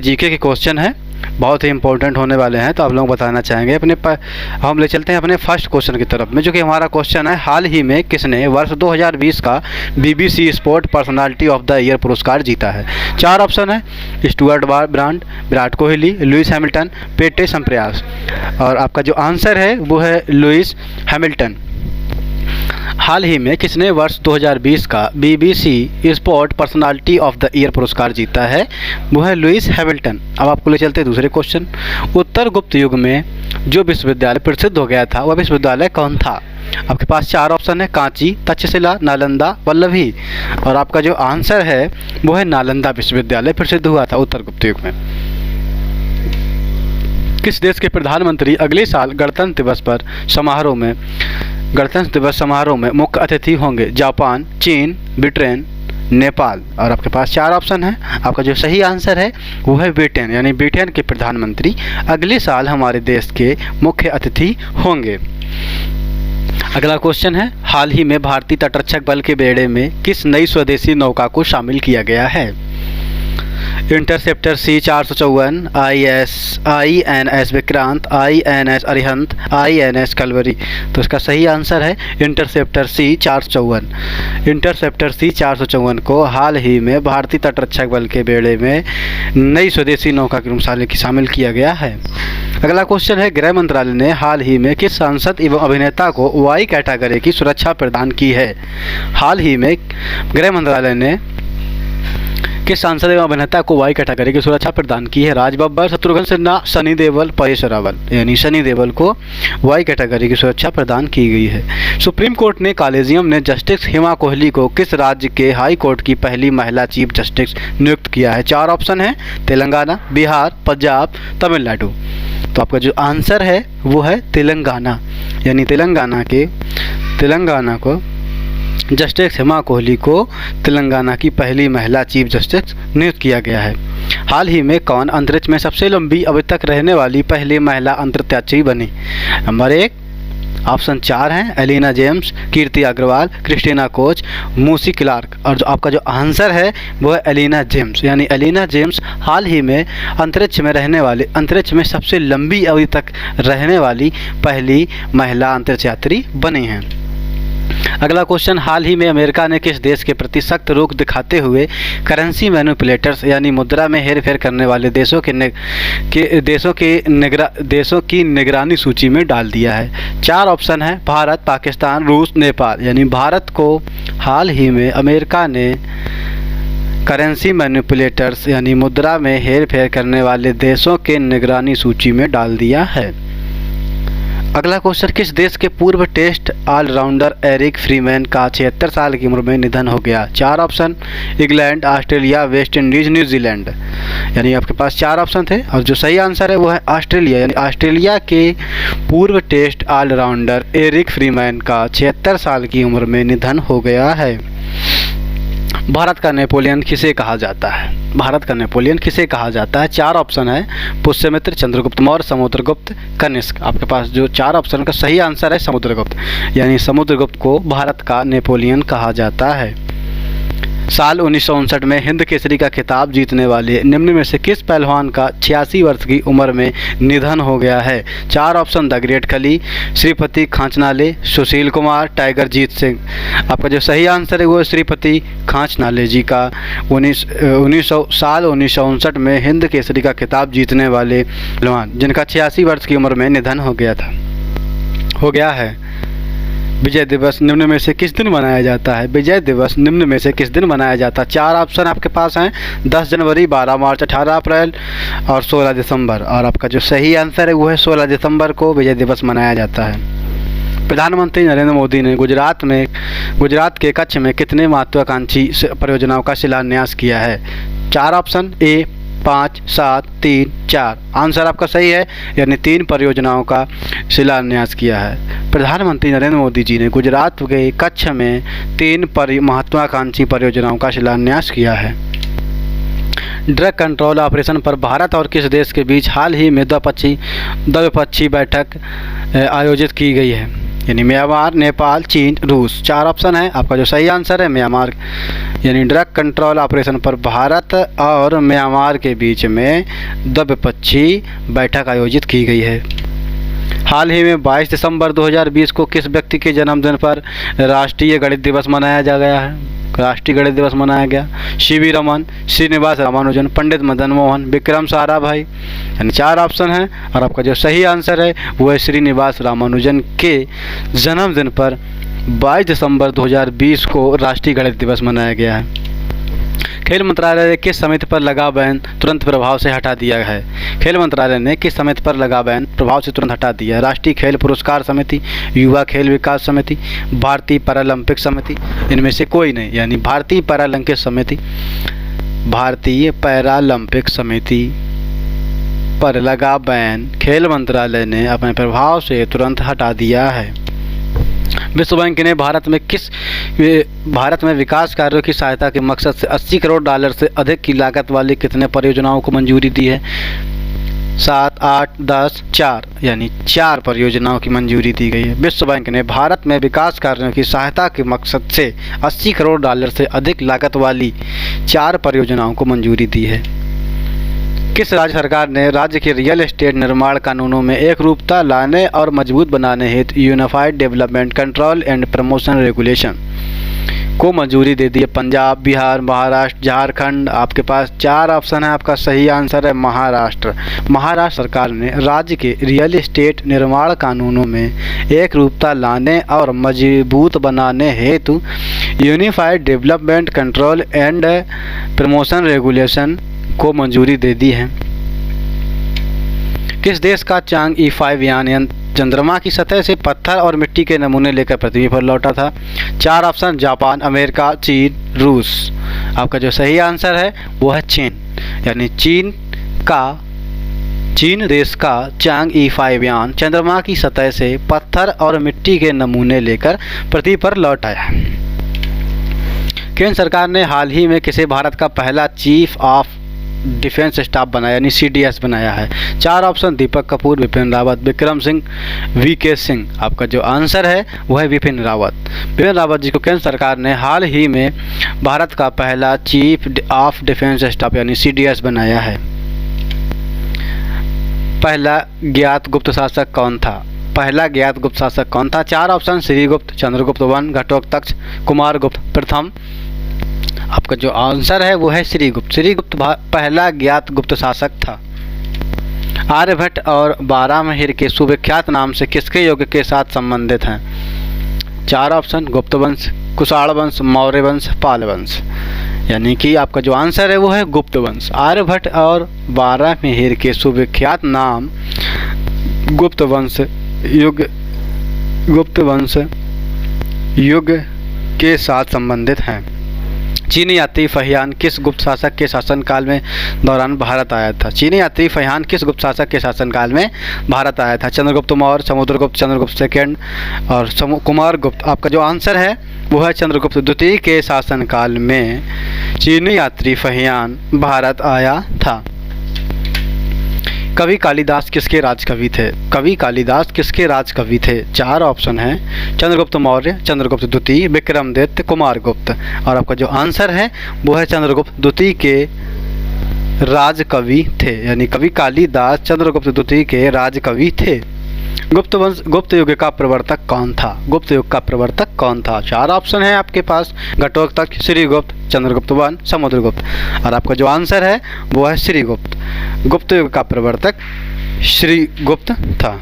GK के question हैं, बहुत ही इंपॉर्टेंट होने वाले हैं, तो आप लोग बताना चाहेंगे हम ले चलते हैं अपने फर्स्ट क्वेश्चन की तरफ में, जो कि हमारा क्वेश्चन है, हाल ही में किसने वर्ष 2020 का BBC sport personality of the year पुरस्कार जीता है? 4 ऑप्शन है, Stuart brand, Virat Kohli, Lewis Hamilton, पेटे सम्प्रास। और आपका जो आंसर है वो है लुइस हैमिल्टन। हाल ही में किसने वर्ष 2020 का BBC sport personality of the year पुरस्कार जीता है? वो है लुइस हैमिल्टन। अब आपको ले चलते हैं दूसरे क्वेश्चन। उत्तर गुप्त युग में जो विश्वविद्यालय प्रसिद्ध हो गया था वह विश्वविद्यालय कौन था? आपके पास 4 ऑप्शन है, कांची, तक्षशिला, नालंदा, वल्लभी। और आपका जो आंसर है वो है नालंदा विश्वविद्यालय प्रसिद्ध हुआ था उत्तर गुप्त युग में। किस देश के प्रधानमंत्री अगले साल गणतंत्र दिवस समारोह में मुख्य अतिथि होंगे? जापान, चीन, ब्रिटेन, नेपाल। और आपके पास 4 ऑप्शन है। आपका जो सही आंसर है वो है ब्रिटेन, यानी ब्रिटेन के प्रधानमंत्री अगले साल हमारे देश के मुख्य अतिथि होंगे। अगला क्वेश्चन है, हाल ही में भारतीय तटरक्षक बल के बेड़े में किस नई स्वदेशी नौका को शामिल किया गया है? Interceptor C-454, INS Vikrant, INS Arihant, INS Kalvari. तो इसका सही आंसर है इंटरसेप्टर C-454। इंटरसेप्टर C-454 को हाल ही में भारतीय तटरक्षक बल के बेड़े में नई स्वदेशी नौका के रूप में शामिल किया गया है। अगला क्वेश्चन है, गृह मंत्रालय ने हाल ही में किस सांसद एवं अभिनेता को वाई कैटेगरी की सुरक्षा प्रदान की है? हाल ही में गृह मंत्रालय ने किस सांसद एवं अभिनेता को वाई कैटेगरी की सुरक्षा प्रदान की है? राज बब्बर, शत्रुघ्न सिन्हा, सनी देओल, परेश रावल। यानी सनी देओल को वाई कैटेगरी की सुरक्षा प्रदान की गई है। सुप्रीम कोर्ट ने कॉलेजियम ने जस्टिस हिमा कोहली को किस राज्य के हाई कोर्ट की पहली महिला चीफ जस्टिस नियुक्त किया है? 4 ऑप्शन है, तेलंगाना, बिहार, पंजाब, तमिलनाडु। तो आपका जो आंसर है वो है तेलंगाना, यानी तेलंगाना को जस्टिस हिमा कोहली को तेलंगाना की पहली महिला चीफ जस्टिस नियुक्त किया गया है। हाल ही में कौन अंतरिक्ष में सबसे लंबी अभी तक रहने वाली पहली महिला अंतरिक्षयात्री बनी? नंबर 1 ऑप्शन 4 हैं, Elina James, Kirti Agarwal, Christina Koch, Moosi Clark. और जो आपका जो आंसर है वो है एलिना जेम्स, यानी एलिना जेम्स हाल ही में अंतरिक्ष में सबसे लंबी अवधि तक रहने वाली पहली महिला अंतरिक्ष यात्री बनी हैं। अगला क्वेश्चन, हाल ही में अमेरिका ने किस देश के प्रति सख्त रुख दिखाते हुए करेंसी मैनिपुलेटर्स यानी मुद्रा में हेरफेर करने वाले देशों की निगरानी सूची में डाल दिया है? 4 ऑप्शन है, भारत, पाकिस्तान, रूस, नेपाल। यानी भारत को हाल ही में अमेरिका ने करेंसी मैनिपुलेटर्स यानी मुद्रा में हेरफेर करने वाले देशों के निगरानी सूची में डाल दिया है। अगला क्वेश्चन, किस देश के पूर्व टेस्ट ऑलराउंडर एरिक फ्रीमैन का 76 साल की उम्र में निधन हो गया? 4 option, England, Australia, West Indies, New Zealand. यानी आपके पास 4 ऑप्शन थे और जो सही आंसर है वो है ऑस्ट्रेलिया, यानी ऑस्ट्रेलिया के पूर्व टेस्ट ऑलराउंडर एरिक फ्रीमैन का 76 साल की उम्र में निधन हो गया है। भारत का नेपोलियन किसे कहा जाता है? भारत का नेपोलियन किसे कहा जाता है? 4 ऑप्शन है, पुष्यमित्र, चंद्रगुप्त मौर्य, समुद्रगुप्त, कनिष्क। आपके पास जो 4 ऑप्शन का सही आंसर है समुद्रगुप्त, यानी समुद्रगुप्त को भारत का नेपोलियन कहा जाता है। साल 1959 में हिंद केसरी का खिताब जीतने वाले निम्न में से किस पहलवान का 86 वर्ष की उम्र में निधन हो गया है? 4 ऑप्शन, द ग्रेट खली, श्रीपति खांचनाले, सुशील कुमार, टाइगर जीत सिंह। आपका जो सही आंसर है वो है श्रीपति खांचनाले जी का 1959 में हिंद केसरी का खिताब जीतने वाले पहलवान जिनका 86 वर्ष की उम्र में निधन हो गया है। विजय दिवस निम्न में से किस दिन मनाया जाता है? विजय दिवस निम्न में से किस दिन मनाया जाता है? 4 ऑप्शन आपके पास हैं, 10 जनवरी, 12 मार्च, 18 अप्रैल और 16 दिसंबर। और आपका जो सही आंसर है वो है 16 दिसंबर को विजय दिवस मनाया जाता है। प्रधानमंत्री नरेंद्र मोदी ने गुजरात के कच्छ में कितने महत्वाकांक्षी परियोजनाओं का शिलान्यास किया है? 4 ऑप्शन, A 5, 7, 3, 4। आंसर आपका सही है, यानी 3 परियोजनाओं का शिलान्यास किया है। प्रधानमंत्री नरेंद्र मोदी जी ने गुजरात के कच्छ में 3 महत्वाकांक्षी परियोजनाओं का शिलान्यास किया है। ड्रग कंट्रोल ऑपरेशन पर भारत और किस देश के बीच हाल ही में द्विपक्षीय बैठक आयोजित की गई है? यानी म्यांमार, नेपाल, चीन, रूस। 4 ऑप्शन है। आपका जो सही आंसर है म्यांमार, यानी ड्रग कंट्रोल ऑपरेशन पर भारत और म्यांमार के बीच में द्विपक्षीय बैठक आयोजित की गई है। हाल ही में 22 दिसंबर 2020 को किस व्यक्ति के जन्मदिन पर राष्ट्रीय गणित दिवस मनाया जा गया है? राष्ट्रीय गणित दिवस मनाया गया। सीवी रमन, श्रीनिवास रामानुजन, पंडित मदन मोहन, विक्रम साराभाई। यानी 4 ऑप्शन हैं और आपका जो सही आंसर है वो है श्रीनिवास रामानुजन के जन्मदिन पर 22 दिसंबर 2020 को राष्ट्रीय गणित दिवस मनाया गया है। खेल मंत्रालय ने किस समिति पर लगा बैन तुरंत प्रभाव से हटा दिया है? खेल मंत्रालय ने किस समिति पर लगा बैन प्रभाव से तुरंत हटा दिया है? राष्ट्रीय खेल पुरस्कार समिति, युवा खेल विकास समिति, भारतीय पैरालंपिक समिति। इनमें से कोई नहीं, यानी भारतीय पैरालंपिक समिति, भारतीय पैरालंपिक समिति पर लगा बैन खेल मंत्रालय ने अपने प्रभाव से तुरंत हटा दिया है। विश्व बैंक ने भारत में विकास कार्यों की सहायता के मकसद से $80 करोड़ से अधिक की लागत वाली कितने परियोजनाओं को मंजूरी दी है? 7, 8, 10, 4, यानी 4 परियोजनाओं की मंजूरी दी गई है। विश्व बैंक ने भारत में विकास कार्यों की सहायता के मकसद से $80 करोड़ से अधिक लागत वाली 4 परियोजनाओं को मंजूरी दी है। किस राज्य सरकार ने राज्य के रियल एस्टेट निर्माण कानूनों में एकरूपता लाने और मजबूत बनाने हेतु unified development control and promotion regulation को मंजूरी दे दी है? पंजाब, बिहार, महाराष्ट्र, झारखंड। आपके पास 4 ऑप्शन है। आपका सही आंसर है महाराष्ट्र। महाराष्ट्र सरकार ने राज्य के रियल एस्टेट निर्माण कानूनों में एकरूपता लाने और मजबूत बनाने हेतु unified development control and promotion regulation को मंजूरी दे दी है। किस देश का चांग E5 यान यंत्र चंद्रमा की सतह से पत्थर और मिट्टी के नमूने लेकर पृथ्वी पर लौटा था? 4 ऑप्शन, जापान, अमेरिका, चीन, रूस। आपका जो सही आंसर है वो है चीन, यानी चीन देश का चांग E5 यान चंद्रमा की सतह से पत्थर और मिट्टी के नमूने लेकर पृथ्वी पर लौट आया। केंद्र सरकार ने हाल ही में किसे भारत का पहला चीफ ऑफ डिफेंस स्टाफ बनाया, यानी CDS बनाया है? 4 ऑप्शन, दीपक कपूर, विपिन रावत, विक्रम सिंह, VK सिंह। आपका जो आंसर है वो है विपिन रावत। विपिन रावत जी को केंद्र सरकार ने हाल ही में भारत का पहला चीफ ऑफ डिफेंस स्टाफ यानी CDS बनाया है। पहला ज्ञात गुप्त शासक कौन था? पहला ज्ञात गुप्त शासक कौन था? 4 ऑप्शन, श्रीगुप्त, चंद्रगुप्त वन, घटोत्कच, कुमारगुप्त प्रथम। आपका जो आंसर है वो है श्रीगुप्त। श्रीगुप्त पहला ज्ञात गुप्त शासक था। आर्यभट्ट और बारामहिर के सुविख्यात नाम से किसके युग के साथ संबंधित हैं? 4 ऑप्शन, गुप्त वंश, कुषाण वंश, मौर्य वंश, पाल वंश। यानी कि आपका जो आंसर है वो है गुप्त वंश। आर्यभट्ट और बारामहिर के सुविख्यात नाम गुप्त वंश युग के साथ संबंधित हैं। चीनी यात्री फहियान किस गुप्त शासक के शासनकाल में दौरान भारत आया था? चीनी यात्री फहियान किस गुप्त शासक के शासनकाल में भारत आया था? चंद्रगुप्त मौर्य, समुद्रगुप्त, चंद्रगुप्त सेकंड और कुमारगुप्त। आपका जो आंसर है वो है चंद्रगुप्त द्वितीय के शासनकाल में चीनी यात्री फहियान भारत आया था। कवि कालिदास किसके राजकवि थे? कवि कालिदास किसके राजकवि थे? 4 ऑप्शन हैं, चंद्रगुप्त मौर्य, चंद्रगुप्त द्वितीय, विक्रमादित्य, कुमारगुप्त। और आपका जो आंसर है वो है चंद्रगुप्त द्वितीय के राजकवि थे, यानी कवि कालिदास चंद्रगुप्त द्वितीय के राजकवि थे। गुप्त युग का प्रवर्तक कौन था? गुप्त युग का प्रवर्तक कौन था? 4 ऑप्शन है आपके पास, घटोत्कच, श्रीगुप्त, चंद्रगुप्त वन, समुद्रगुप्त। और आपका जो आंसर है वो है श्रीगुप्त। गुप्त युग का प्रवर्तक श्रीगुप्त था।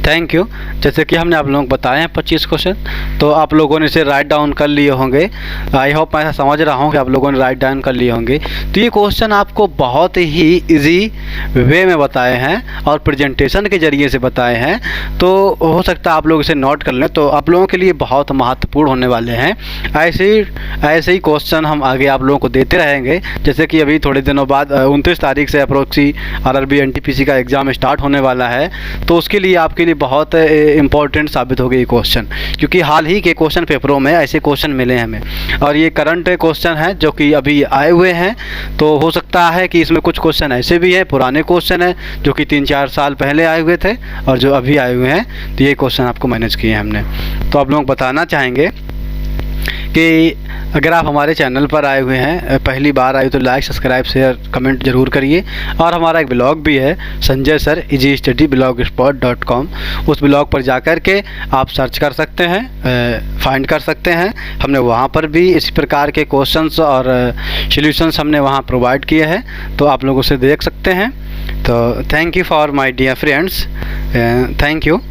Thank you. जैसे कि हमने आप लोगों को बताए हैं 25 क्वेश्चन, तो आप लोगों ने इसे राइट डाउन कर लिए होंगे। आई होप मैं ऐसा समझ रहा हूँ कि आप लोगों ने राइट डाउन कर लिए होंगे। तो ये क्वेश्चन आपको बहुत ही इजी वे में बताए हैं और प्रेजेंटेशन के ज़रिए से बताए हैं, तो हो सकता है आप लोग इसे नोट कर लें, तो आप लोगों के लिए बहुत महत्वपूर्ण होने वाले हैं। ऐसे ही क्वेश्चन हम आगे आप लोगों को देते रहेंगे। जैसे कि अभी थोड़े दिनों बाद 29 तारीख से अप्रोक्सी RRB NTPC का एग्ज़ाम स्टार्ट होने वाला है, तो उसके लिए आपके लिए बहुत इम्पोर्टेंट साबित होगी ये क्वेश्चन, क्योंकि हाल ही के क्वेश्चन पेपरों में ऐसे क्वेश्चन मिले हमें और ये करंट क्वेश्चन हैं जो कि अभी आए हुए हैं। तो हो सकता है कि इसमें कुछ क्वेश्चन ऐसे भी हैं, पुराने क्वेश्चन हैं जो कि 3-4 साल पहले आए हुए थे और जो अभी आए हुए हैं। तो ये क्वेश्चन आपको मैनेज किए हैं हमने। तो आप लोग बताना चाहेंगे कि अगर आप हमारे चैनल पर आए हुए हैं, पहली बार आए तो लाइक, सब्सक्राइब, शेयर, कमेंट ज़रूर करिए। और हमारा एक ब्लॉग भी है Sanjay sir easy study blogspot.com, उस ब्लॉग पर जाकर के आप सर्च कर सकते हैं, फाइंड कर सकते हैं। हमने वहाँ पर भी इसी प्रकार के क्वेश्चंस और सॉल्यूशंस हमने वहाँ प्रोवाइड किए हैं, तो आप लोग उसे देख सकते हैं। तो thank you for my dear friends, thank you.